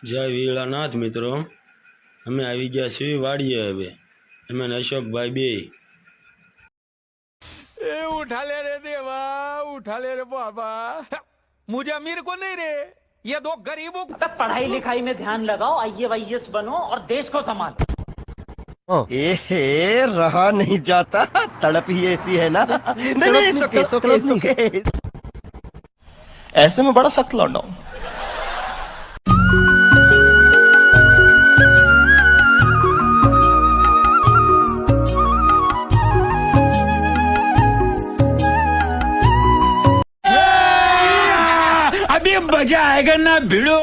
જય વીળાનાથ મિત્રો, અમે આવી ગયા છીએ વાડીએ। હવે અમે ને અશોકભાઈ બે उठा ले रे देवा, उठा ले रे बाबा। मुझे अमीर को नहीं रे, ये दो गरीबों को। पढ़ाई लिखाई में ध्यान लगाओ, आईएएस बनो और देश को संभालो। एहे रहा नहीं जाता, तड़प ही ऐसी है ना। नहीं, ऐसे में बड़ा सख्त लौटा हूं। अभी मजा आएगा ना भिड़ो।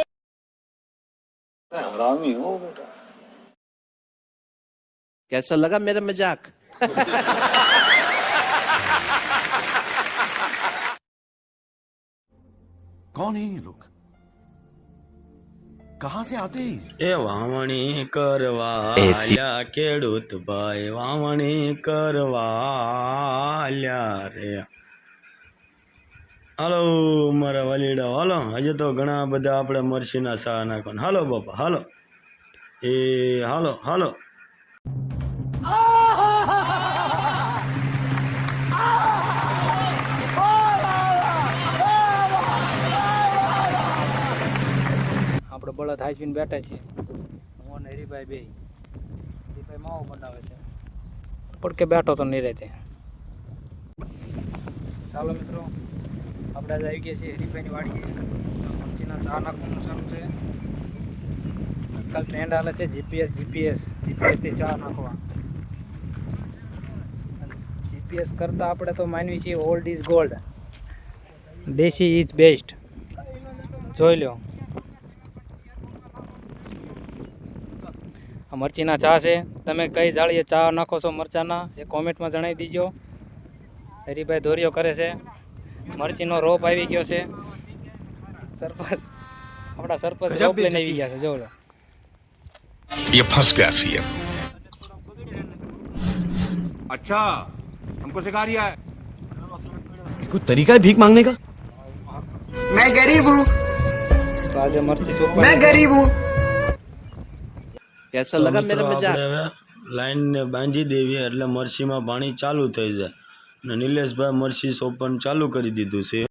हरामी हो बेटा। कैसा लगा मेरा मजाक? कौन है ये लोग? कहां से आते हैं? ए वावणी करवा आल्या खेडूत भाई, वावणी करवा आल्या रे। हालो मारा वालीडा, हालो। हजे तो घणा बधा आपणे मरसीना सा नाखो। हालो बापा हालो, ए हालो हालो। આપણે બળદ હાઈસવીને બેઠા છીએ, હું અને હરીભાઈ બે. હરીભાઈ માવો બનાવે છે, પડકે બેઠો તો નહીં રહેતે. ચાલો મિત્રો, આપણે આજે આવી ગયા છીએ હરીભાઈની વાડીએ. મરચીના ચા નાખવાનું ચાલુ છે. આજકાલ ટ્રેન્ડ હાલે છે જીપીએસથી ચા નાખવા. જીપીએસ કરતાં આપણે તો માનવી છીએ ઓલ્ડ ઇઝ ગોલ્ડ, દેશી ઇઝ બેસ્ટ. જોઈ લો, આ મરચીના ચા છે. તમે કઈ જાળીએ ચા નાખો છો મરચાના એ કોમેન્ટમાં જણાવી દીજો. હરીભાઈ દોરીઓ કરે છે. મરચીનો રોપ આવી ગયો છે. સરપંચ, આપણા સરપંચ રોપ લઈને આવી ગયા છે. જોવો ये फंस गया सीएम। अच्छा, हमको सिखा रिया है। कोई तरीका है भीख मांगने का? मैं गरीब हूँ, તો આજે મરચી ચોપા. मैं गरीब हूँ। कैसा लगा मेरा मजाक? હવે લાઈન ને બાંધી દેવી એટલે મરસીમાં પાણી ચાલુ થઈ જાય. અને નિલેશભાઈ મરસી સોપન ચાલુ કરી દીધું છે।